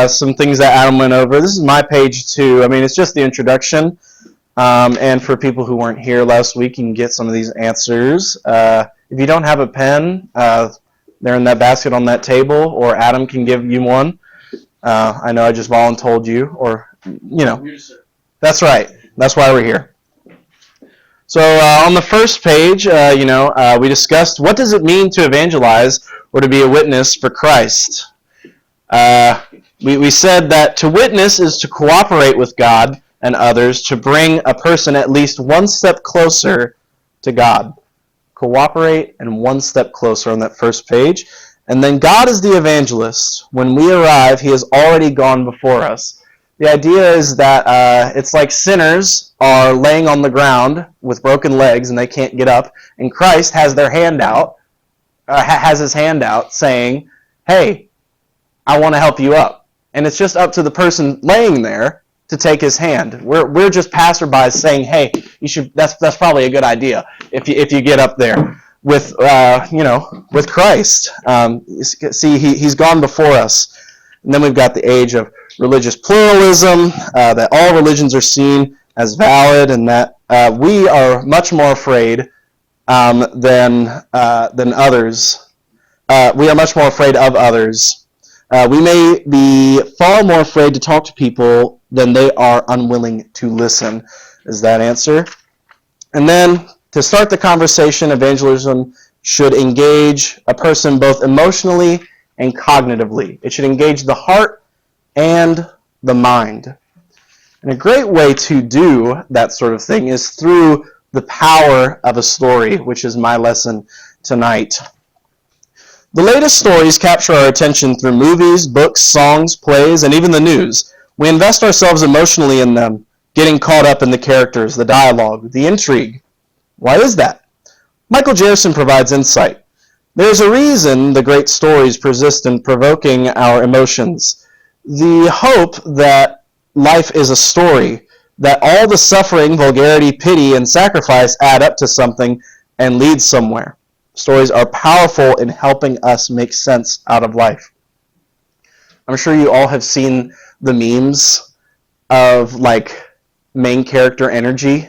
some things that Adam went over. This is my page too. I mean, it's just the introduction. And for people who weren't here last week, you can get some of these answers. If you don't have a pen, they're in that basket on that table, or Adam can give you one. I know I just voluntold you, or, that's right. That's why we're here. So on the first page, we discussed what does it mean to evangelize or to be a witness for Christ. We said that to witness is to cooperate with God and others to bring a person at least one step closer to God. Cooperate and one step closer on that first page. And then God is the evangelist. When we arrive, he has already gone before us. The idea is that it's like sinners are laying on the ground with broken legs and they can't get up, and Christ has their hand out, has his hand out saying, hey, I want to help you up. And it's just up to the person laying there to take his hand. We're just passerbys saying, hey, you should. That's probably a good idea if you get up there with with Christ. See, he's gone before us. And then we've got the age of religious pluralism, that all religions are seen as valid, and that we are much more afraid than others. We are much more afraid of others. We may be far more afraid to talk to people than they are unwilling to listen, is that answer. And then, to start the conversation, evangelism should engage a person both emotionally and cognitively. It should engage the heart and the mind. And a great way to do that sort of thing is through the power of a story, which is my lesson tonight. The latest stories capture our attention through movies, books, songs, plays, and even the news. We invest ourselves emotionally in them, getting caught up in the characters, the dialogue, the intrigue. Why is that? Michael Jerison provides insight. There's a reason the great stories persist in provoking our emotions. The hope that life is a story, that all the suffering, vulgarity, pity, and sacrifice add up to something and lead somewhere. Stories are powerful in helping us make sense out of life. I'm sure you all have seen the memes of main character energy,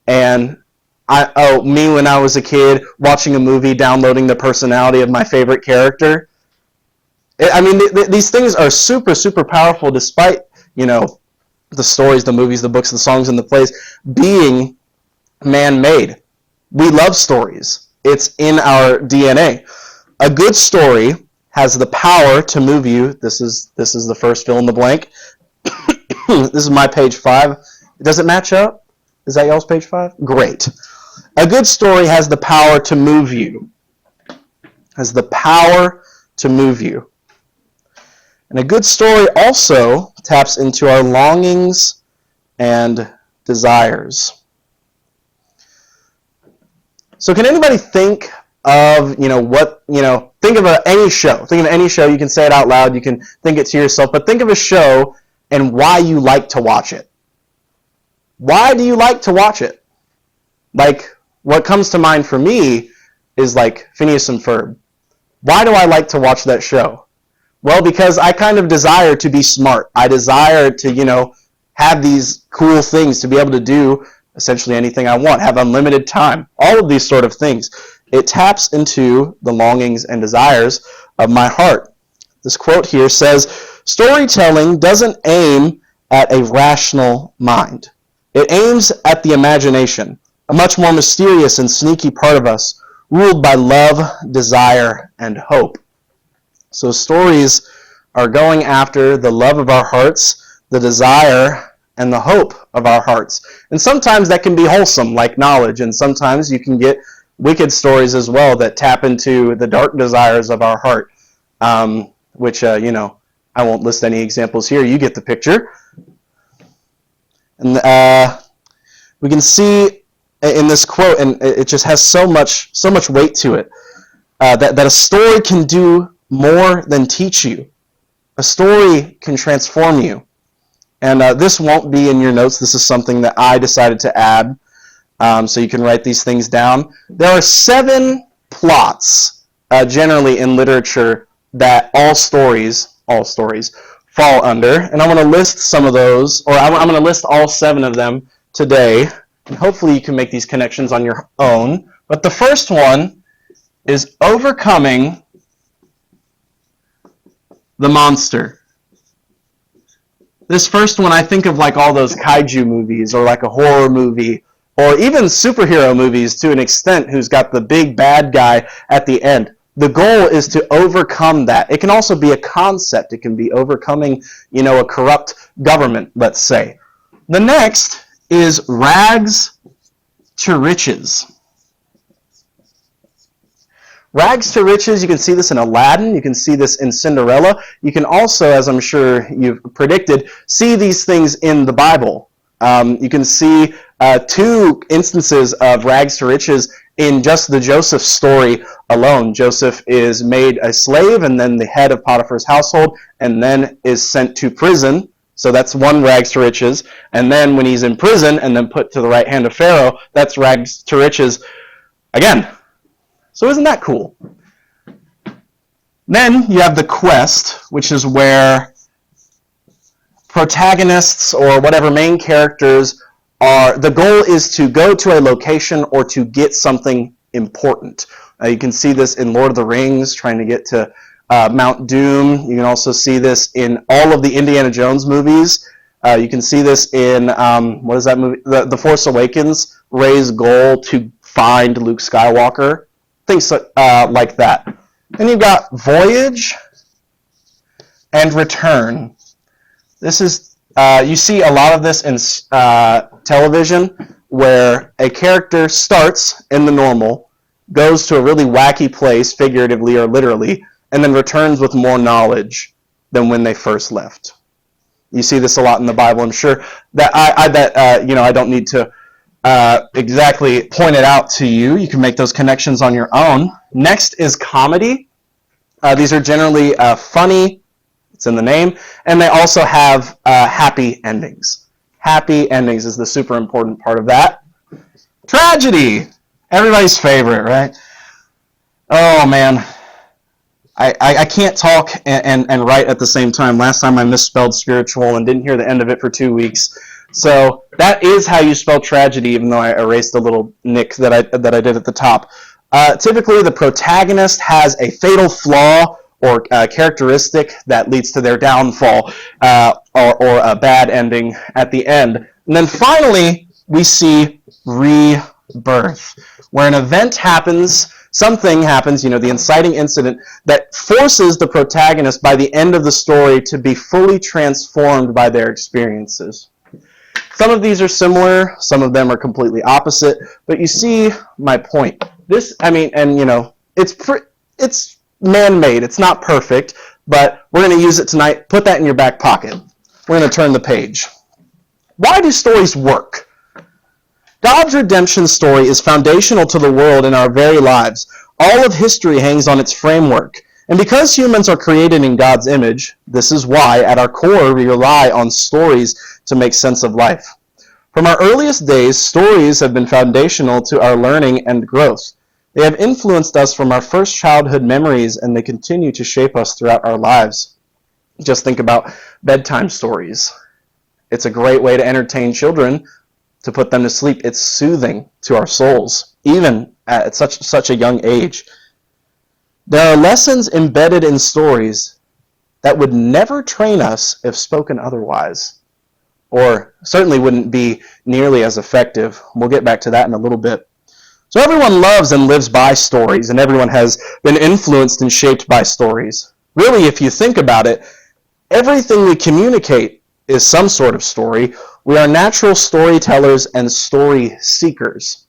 and me when I was a kid watching a movie, downloading the personality of my favorite character. These things are super, super powerful, despite the stories, the movies, the books, the songs, and the plays being man-made. We love stories. It's in our DNA. A good story has the power to move you. This is the first fill in the blank. This is my page 5. Does it match up? Is that y'all's page 5? Great. A good story has the power to move you. Has the power to move you. And a good story also taps into our longings and desires. So can anybody think of, think of any show. Think of any show. You can say it out loud. You can think it to yourself. But think of a show and why you like to watch it. Why do you like to watch it? What comes to mind for me is Phineas and Ferb. Why do I like to watch that show? Well, because I kind of desire to be smart. I desire to, have these cool things, to be able to do essentially anything I want, have unlimited time, all of these sort of things. It taps into the longings and desires of my heart. This quote here says, storytelling doesn't aim at a rational mind. It aims at the imagination, a much more mysterious and sneaky part of us, ruled by love, desire, and hope. So stories are going after the love of our hearts, the desire, and the hope of our hearts. And sometimes that can be wholesome, like knowledge, and sometimes you can get wicked stories as well that tap into the dark desires of our heart, which, I won't list any examples here. You get the picture. And we can see in this quote, and it just has so much weight to it, that a story can do more than teach you. A story can transform you. And this won't be in your notes. This is something that I decided to add, so you can write these things down. There are 7 plots, generally in literature, that all stories all stories fall under. And I'm going to list some of those, or I'm going to list all 7 of them today. And hopefully you can make these connections on your own. But the first one is overcoming the monster. This first one, I think of like all those kaiju movies, or like a horror movie, or even superhero movies to an extent, who's got the big bad guy at the end. The goal is to overcome that. It can also be a concept. It can be overcoming, a corrupt government, let's say. The next is rags to riches. Rags to riches, you can see this in Aladdin, you can see this in Cinderella. You can also, as I'm sure you've predicted, see these things in the Bible. You can see 2 instances of rags to riches in just the Joseph story alone. Joseph is made a slave and then the head of Potiphar's household, and then is sent to prison. So that's one rags to riches. And then when he's in prison and then put to the right hand of Pharaoh, that's rags to riches again. So isn't that cool? Then you have the quest, which is where protagonists or whatever main characters are, the goal is to go to a location or to get something important. You can see this in Lord of the Rings, trying to get to Mount Doom. You can also see this in all of the Indiana Jones movies. You can see this in, what is that movie? The Force Awakens, Rey's goal to find Luke Skywalker. Things like that. Then you've got voyage and return. This is, you see a lot of this in television, where a character starts in the normal, goes to a really wacky place, figuratively or literally, and then returns with more knowledge than when they first left. You see this a lot in the Bible. I'm sure that I don't need to exactly point it out to you. You can make those connections on your own. Next is comedy. These are generally funny. It's in the name. And they also have happy endings. Happy endings is the super important part of that. Tragedy. Everybody's favorite, right? Oh, man. I can't talk and write at the same time. Last time I misspelled spiritual and didn't hear the end of it for 2 weeks. So that is how you spell tragedy, even though I erased a little nick that I did at the top. Typically, the protagonist has a fatal flaw or characteristic that leads to their downfall or a bad ending at the end. And then finally, we see rebirth, where an event happens, something happens, the inciting incident that forces the protagonist by the end of the story to be fully transformed by their experiences. Some of these are similar, some of them are completely opposite, but you see my point. It's man-made, it's not perfect, but we're going to use it tonight. Put that in your back pocket. We're going to turn the page. Why do stories work? God's redemption story is foundational to the world and our very lives. All of history hangs on its framework. And because humans are created in God's image, this is why, at our core, we rely on stories to make sense of life. From our earliest days, stories have been foundational to our learning and growth. They have influenced us from our first childhood memories, and they continue to shape us throughout our lives. Just think about bedtime stories. It's a great way to entertain children, to put them to sleep. It's soothing to our souls, even at such a young age. There are lessons embedded in stories that would never train us if spoken otherwise, or certainly wouldn't be nearly as effective. We'll get back to that in a little bit. So everyone loves and lives by stories, and everyone has been influenced and shaped by stories. Really, if you think about it, everything we communicate is some sort of story. We are natural storytellers and story seekers.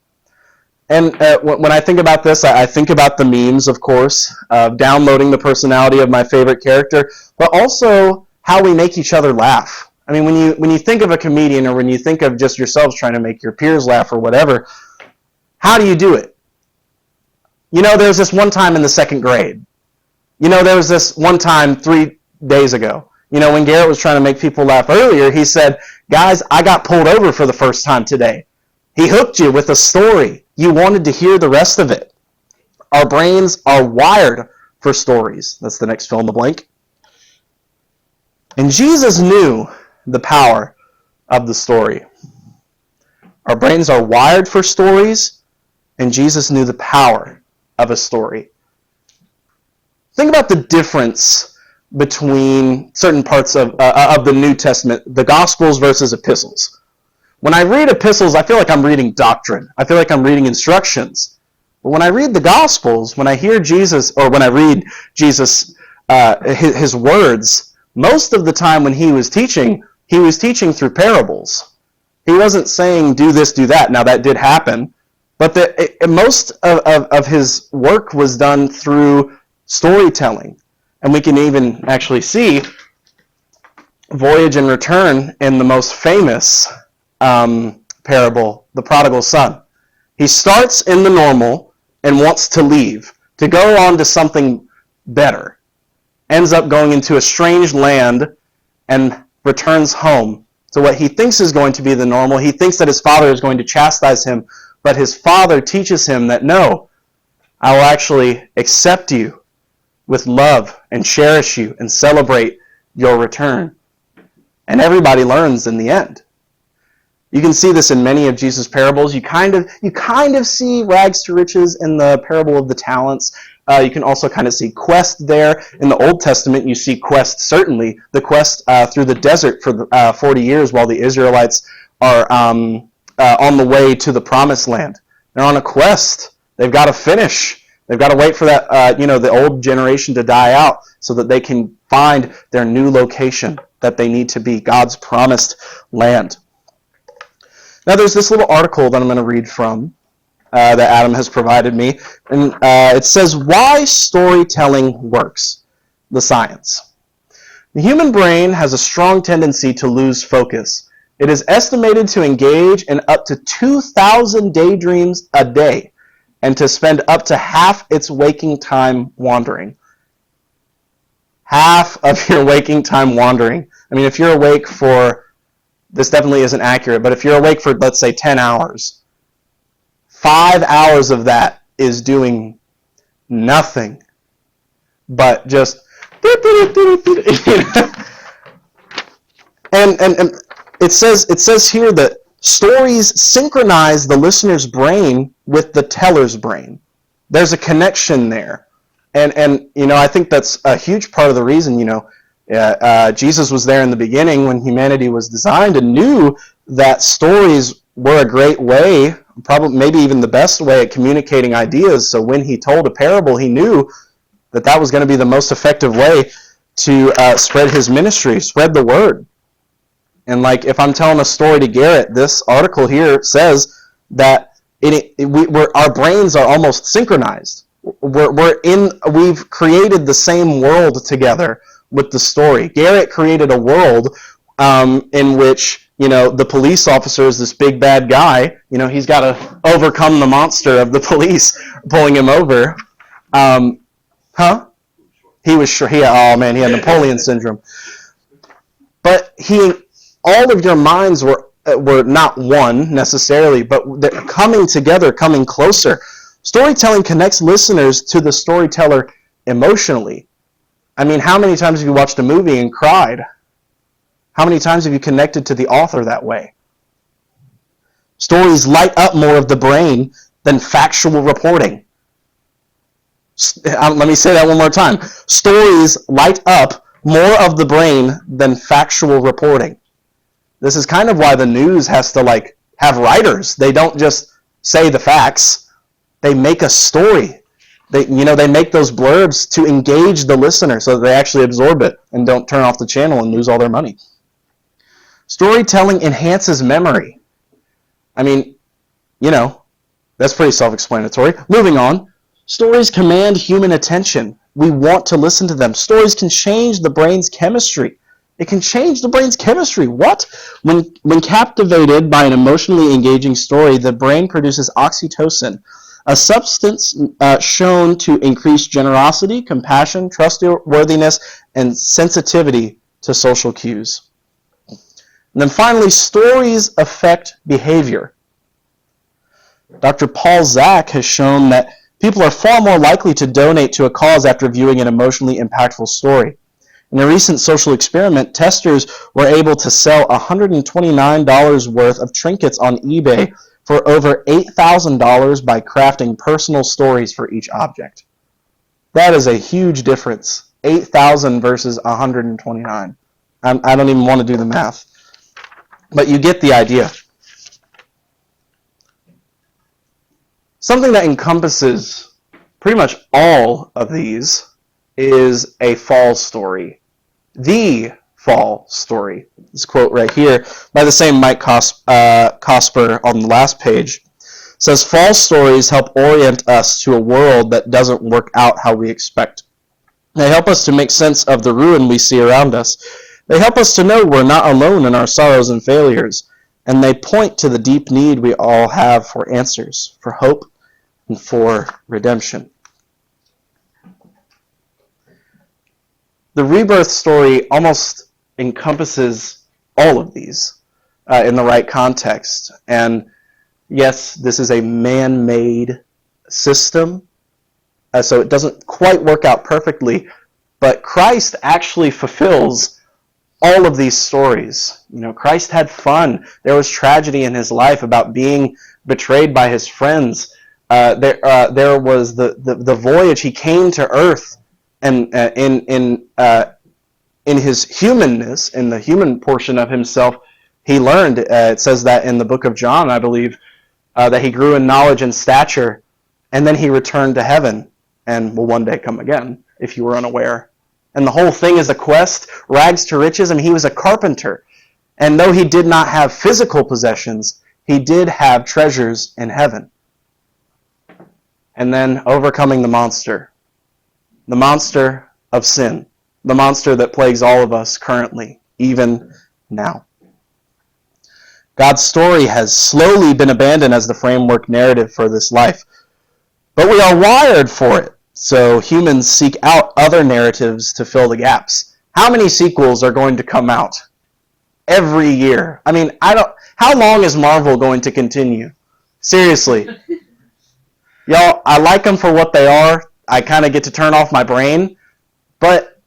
And when I think about this, I think about the memes, of course, of downloading the personality of my favorite character, but also how we make each other laugh. I mean, when you think of a comedian, or when you think of just yourselves trying to make your peers laugh or whatever, how do you do it? There was this one time in the second grade. There was this one time 3 days ago. When Garrett was trying to make people laugh earlier, he said, "Guys, I got pulled over for the first time today." He hooked you with a story. You wanted to hear the rest of it. Our brains are wired for stories. That's the next fill in the blank. And Jesus knew the power of the story. Our brains are wired for stories, and Jesus knew the power of a story. Think about the difference between certain parts of the New Testament, the Gospels versus epistles. When I read epistles, I feel like I'm reading doctrine. I feel like I'm reading instructions. But when I read the Gospels, when I hear Jesus, or when I read Jesus, his words, most of the time when he was teaching through parables. He wasn't saying, do this, do that. Now, that did happen. But most of his work was done through storytelling. And we can even actually see Voyage and Return in the most famous parable, the prodigal son. He starts in the normal and wants to leave, to go on to something better. Ends up going into a strange land and returns home to what he thinks is going to be the normal. He thinks that his father is going to chastise him, but his father teaches him that no, I will actually accept you with love and cherish you and celebrate your return. And everybody learns in the end. You can see this in many of Jesus' parables. You kind of see rags to riches in the parable of the talents. You can also kind of see quest there. In the Old Testament, you see quest, certainly, the quest through the desert for 40 years while the Israelites are on the way to the Promised Land. They're on a quest. They've got to finish. They've got to wait for that, the old generation to die out so that they can find their new location that they need to be, God's promised land. Now, there's this little article that I'm going to read from that Adam has provided me, and it says, Why Storytelling Works, the Science. The human brain has a strong tendency to lose focus. It is estimated to engage in up to 2,000 daydreams a day and to spend up to half its waking time wandering. Half of your waking time wandering. I mean, if you're awake for, this definitely isn't accurate, but if you're awake for, let's say, 10 hours, 5 hours of that is doing nothing but just and it says here that stories synchronize the listener's brain with the teller's brain. There's a connection there. And I think that's a huge part of the reason, Jesus was there in the beginning when humanity was designed and knew that stories were a great way, probably maybe even the best way at communicating ideas. So when he told a parable, he knew that was going to be the most effective way to spread his ministry, spread the word. And like if I'm telling a story to Garrett, this article here says that our brains are almost synchronized. We've created the same world together with the story. Garrett created a world in which, the police officer is this big bad guy. He's got to overcome the monster of the police pulling him over. He was sure. He had Napoleon syndrome. But all of your minds were not one necessarily, but they're coming together, coming closer. Storytelling connects listeners to the storyteller emotionally. I mean, how many times have you watched a movie and cried? How many times have you connected to the author that way? Stories light up more of the brain than factual reporting. Let me say that one more time. Stories light up more of the brain than factual reporting. This is kind of why the news has to have writers. They don't just say the facts. They make a story. They make those blurbs to engage the listener so that they actually absorb it and don't turn off the channel and lose all their money. Storytelling enhances memory. I mean, that's pretty self-explanatory. Moving on. Stories command human attention. We want to listen to them. Stories can change the brain's chemistry. It can change the brain's chemistry. What? When captivated by an emotionally engaging story, the brain produces oxytocin, a substance shown to increase generosity, compassion, trustworthiness, and sensitivity to social cues. And then finally, stories affect behavior. Dr. Paul Zak has shown that people are far more likely to donate to a cause after viewing an emotionally impactful story. In a recent social experiment, testers were able to sell $129 worth of trinkets on eBay for over $8,000 by crafting personal stories for each object. That is a huge difference. 8,000 versus 129. I don't even want to do the math. But you get the idea. Something that encompasses pretty much all of these is a fall story. The fall story. This quote right here by the same Mike Cosper on the last page says, fall stories help orient us to a world that doesn't work out how we expect. They help us to make sense of the ruin we see around us. They help us to know we're not alone in our sorrows and failures. And they point to the deep need we all have for answers, for hope, and for redemption. The rebirth story almost encompasses all of these in the right context. And yes, this is a man-made system, so it doesn't quite work out perfectly, but Christ actually fulfills all of these stories. You know, Christ had fun. There was tragedy in his life about being betrayed by his friends. There was the voyage. He came to earth, and in his humanness, in the human portion of himself, he learned. It says that in the book of John, I believe, that he grew in knowledge and stature, and then he returned to heaven and will one day come again, if you were unaware. And the whole thing is a quest, rags to riches, and he was a carpenter. And though he did not have physical possessions, he did have treasures in heaven. And then overcoming the monster of sin, the monster that plagues all of us currently, even now. God's story has slowly been abandoned as the framework narrative for this life. But we are wired for it, so humans seek out other narratives to fill the gaps. How many sequels are going to come out every year? I mean, how long is Marvel going to continue? Seriously. Y'all, I like them for what they are. I kind of get to turn off my brain. But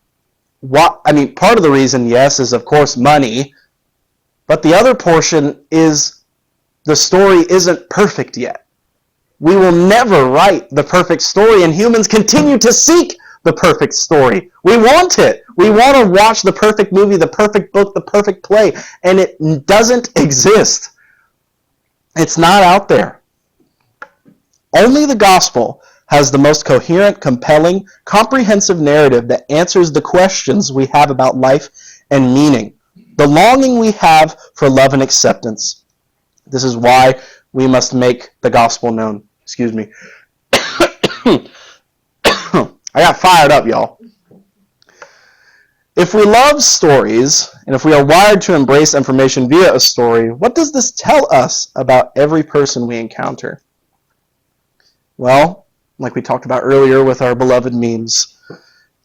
part of the reason, yes, is of course money. But the other portion is the story isn't perfect yet. We will never write the perfect story, and humans continue to seek the perfect story. We want it. We want to watch the perfect movie, the perfect book, the perfect play, and it doesn't exist. It's not out there. Only the gospel has the most coherent, compelling, comprehensive narrative that answers the questions we have about life and meaning, the longing we have for love and acceptance. This is why we must make the gospel known. Excuse me. I got fired up, y'all. If we love stories, and if we are wired to embrace information via a story, what does this tell us about every person we encounter? Well, like we talked about earlier with our beloved memes,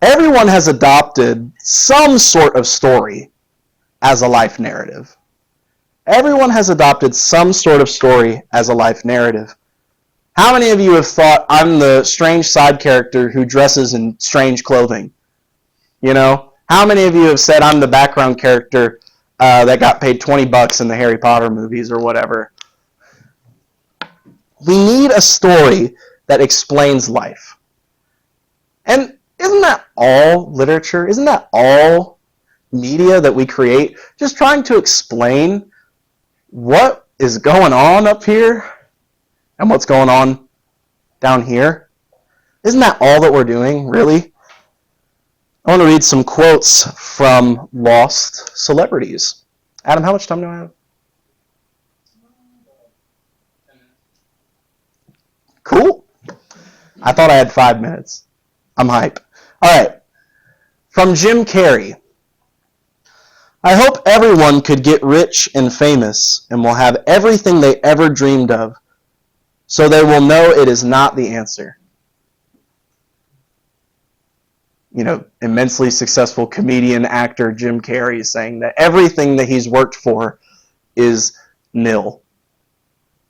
everyone has adopted some sort of story as a life narrative. Everyone has adopted some sort of story as a life narrative. How many of you have thought, I'm the strange side character who dresses in strange clothing? You know? How many of you have said, I'm the background character that got paid $20 in the Harry Potter movies or whatever? We need a story that explains life. And isn't that all literature? Isn't that all media that we create? Just trying to explain what is going on up here and what's going on down here. Isn't that all that we're doing, really? I want to read some quotes from lost celebrities. Adam, how much time do I have? Cool. I thought I had 5 minutes. I'm hype. All right. From Jim Carrey. I hope everyone could get rich and famous and will have everything they ever dreamed of, so they will know it is not the answer. You know, immensely successful comedian, actor Jim Carrey is saying that everything that he's worked for is nil.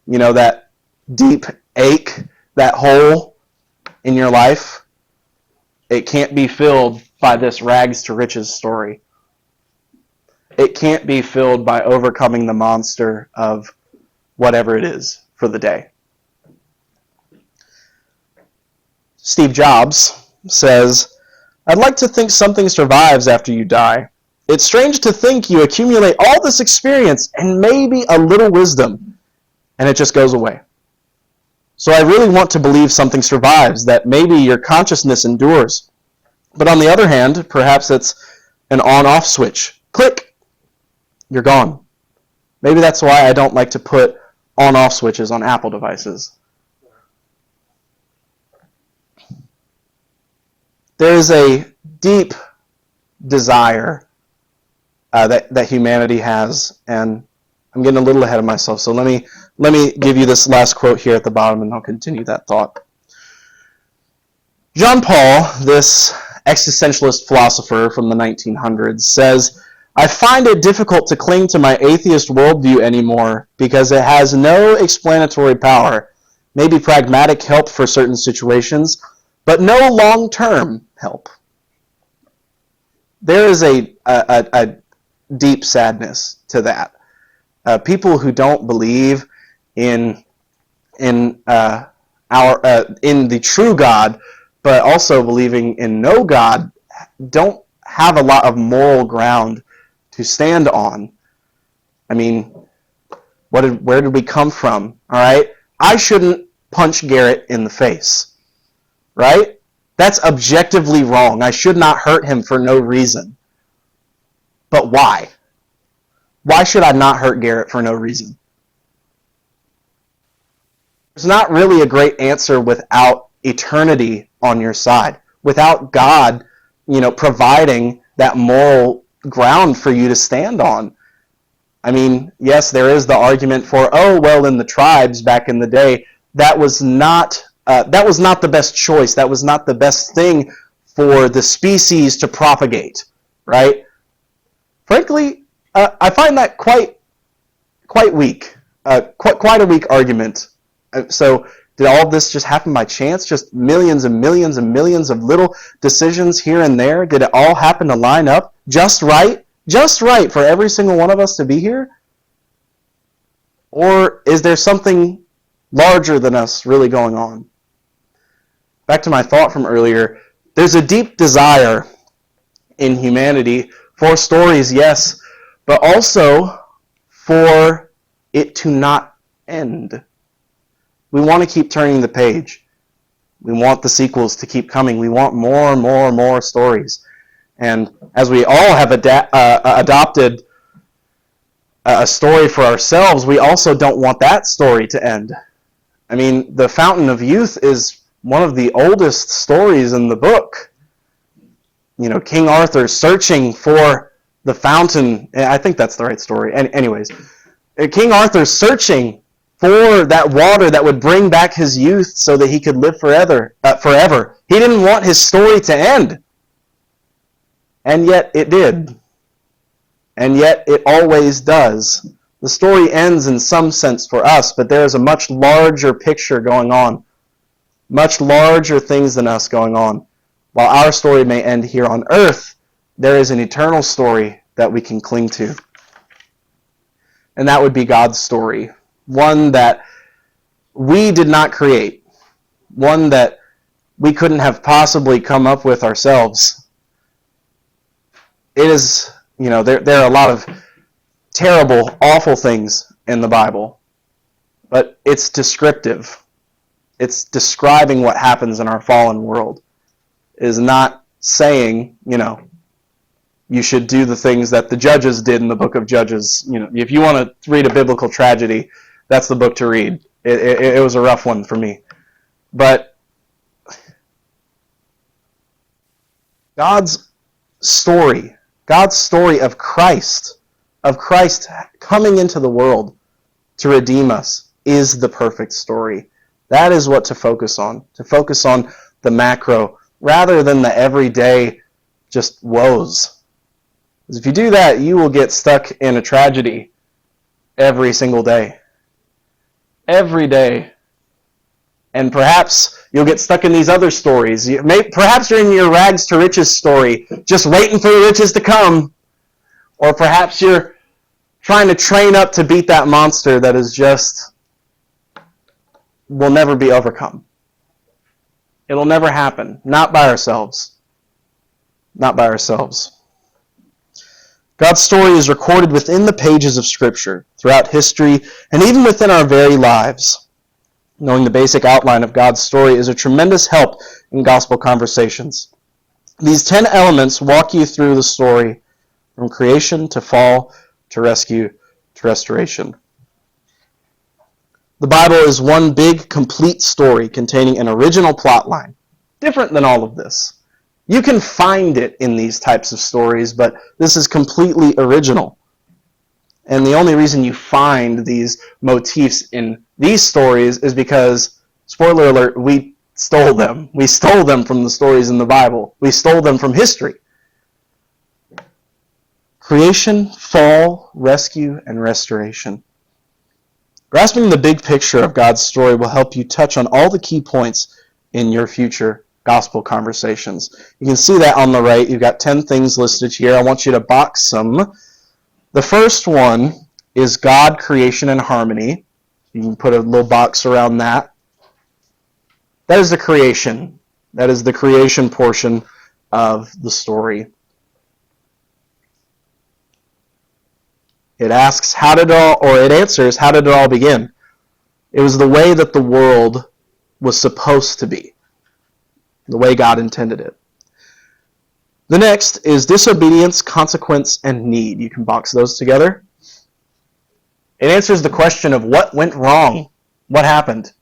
You know, that deep ache, that hole in your life, it can't be filled by this rags to riches story. It can't be filled by overcoming the monster of whatever it is for the day. Steve Jobs says, "I'd like to think something survives after you die. It's strange to think you accumulate all this experience and maybe a little wisdom, and it just goes away. So I really want to believe something survives, that maybe your consciousness endures. But on the other hand, perhaps it's an on-off switch. Click! You're gone. Maybe that's why I don't like to put on-off switches on Apple devices." There is a deep desire that humanity has, and I'm getting a little ahead of myself, so let me give you this last quote here at the bottom, and I'll continue that thought. Jean Paul, this existentialist philosopher from the 1900s, says, "I find it difficult to cling to my atheist worldview anymore because it has no explanatory power, maybe pragmatic help for certain situations, but no long-term help." There is a deep sadness to that. People who don't believe in the true God, but also believing in no God, don't have a lot of moral ground to stand on. I mean, where did we come from? All right, I shouldn't punch Garrett in the face, right? That's objectively wrong. I should not hurt him for no reason. But why? Why should I not hurt Garrett for no reason? There's not really a great answer without eternity on your side, without God, providing that moral ground for you to stand on. I mean, yes, there is the argument for, in the tribes back in the day, that was not the best choice. That was not the best thing for the species to propagate, right? Frankly, I find that quite weak, quite a weak argument. So did all of this just happen by chance? Just millions and millions and millions of little decisions here and there? Did it all happen to line up just right for every single one of us to be here? Or is there something larger than us really going on? Back to my thought from earlier, there's a deep desire in humanity for stories, yes, but also for it to not end. We want to keep turning the page. We want the sequels to keep coming. We want more and more and more stories. And as we all have adopted a story for ourselves, we also don't want that story to end. I mean, the Fountain of Youth is one of the oldest stories in the book. King Arthur searching for the fountain. I think that's the right story. Anyways, King Arthur searching for that water that would bring back his youth so that he could live forever. He didn't want his story to end. And yet it did. And yet it always does. The story ends in some sense for us, but there is a much larger picture going on. Much larger things than us going on. While our story may end here on earth, there is an eternal story that we can cling to. And that would be God's story. One that we did not create. One that we couldn't have possibly come up with ourselves. It is, there are a lot of terrible, awful things in the Bible. But it's descriptive. It's describing what happens in our fallen world. It is not saying, you should do the things that the judges did in the book of Judges. If you want to read a biblical tragedy, that's the book to read. It was a rough one for me. But God's story of Christ coming into the world to redeem us is the perfect story. That is what to focus on the macro rather than the everyday just woes. Because if you do that, you will get stuck in a tragedy every single day. Every day. And perhaps You'll get stuck in these other stories. Perhaps you're in your rags to riches story, just waiting for the riches to come. Or perhaps you're trying to train up to beat that monster that is just will never be overcome. It'll never happen. Not by ourselves. Not by ourselves. God's story is recorded within the pages of Scripture, throughout history, and even within our very lives. Knowing the basic outline of God's story is a tremendous help in gospel conversations. These 10 elements walk you through the story from creation to fall to rescue to restoration. The Bible is one big, complete story containing an original plot line, different than all of this. You can find it in these types of stories, but this is completely original. And the only reason you find these motifs in these stories is because, spoiler alert, we stole them. We stole them from the stories in the Bible. We stole them from history. Creation, fall, rescue, and restoration. Grasping the big picture of God's story will help you touch on all the key points in your future gospel conversations. You can see that on the right. You've got 10 things listed here. I want you to box them. The first one is God, creation, and harmony. You can put a little box around that. That is the creation. That is the creation portion of the story. It asks, it answers, how did it all begin? It was the way that the world was supposed to be, the way God intended it. The next is disobedience, consequence, and need. You can box those together. It answers the question of what went wrong, what happened.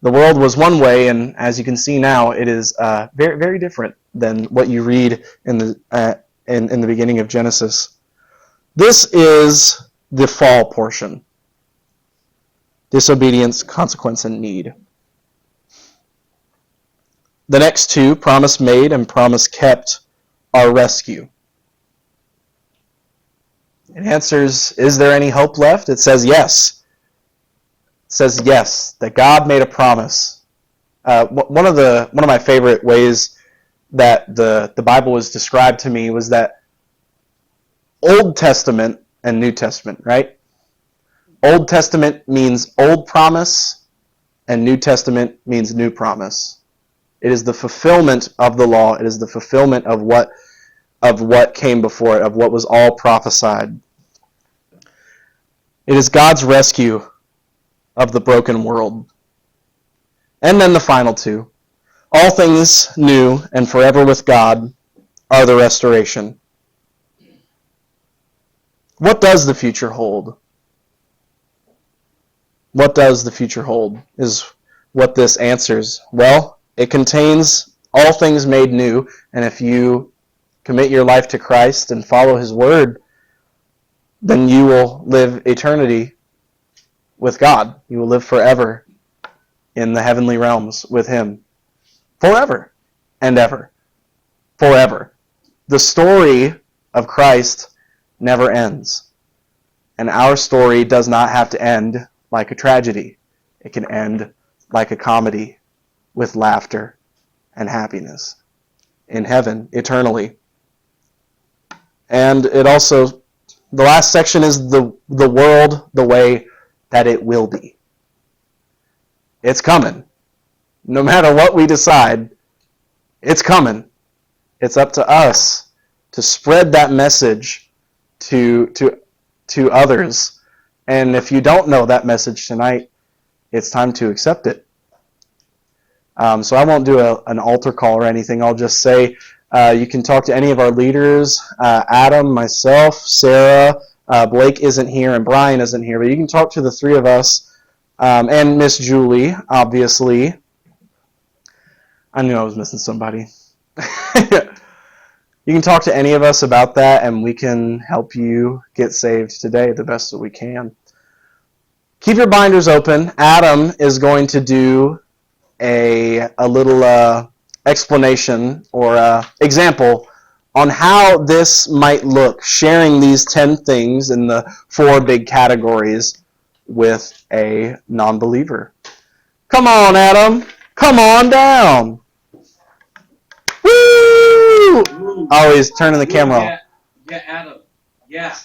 The world was one way, and as you can see now, it is very, very different than what you read in the beginning of Genesis. This is the fall portion. Disobedience, consequence, and need. The next two, promise made and promise kept, are rescue. It answers, is there any hope left? It says yes. It says yes, that God made a promise. One of my favorite ways that the Bible was described to me was that Old Testament and New Testament, right? Old Testament means old promise, and New Testament means new promise. It is the fulfillment of the law. It is the fulfillment of what came before it, of what was all prophesied. It is God's rescue of the broken world. And then the final two. All things new and forever with God are the restoration. What does the future hold? What does the future hold is what this answers. Well, it contains all things made new, and if you commit your life to Christ and follow His Word, then you will live eternity with God. You will live forever in the heavenly realms with Him. Forever and ever. Forever. The story of Christ never ends. And our story does not have to end like a tragedy. It can end like a comedy with laughter and happiness in heaven eternally. And it also, the last section is the world the way that it will be. It's coming. No matter what we decide, it's coming. It's up to us to spread that message to others. And if you don't know that message tonight, it's time to accept it. So I won't do an altar call or anything. I'll just say you can talk to any of our leaders, Adam, myself, Sarah, Blake isn't here, and Brian isn't here, but you can talk to the three of us, and Miss Julie, obviously. I knew I was missing somebody. You can talk to any of us about that, and we can help you get saved today the best that we can. Keep your binders open. Adam is going to do a little explanation or example on how this might look, sharing these 10 things in the 4 big categories with a non-believer. Come on, Adam. Come on down. Woo! Always turning the camera off. Yeah, Adam. Yeah.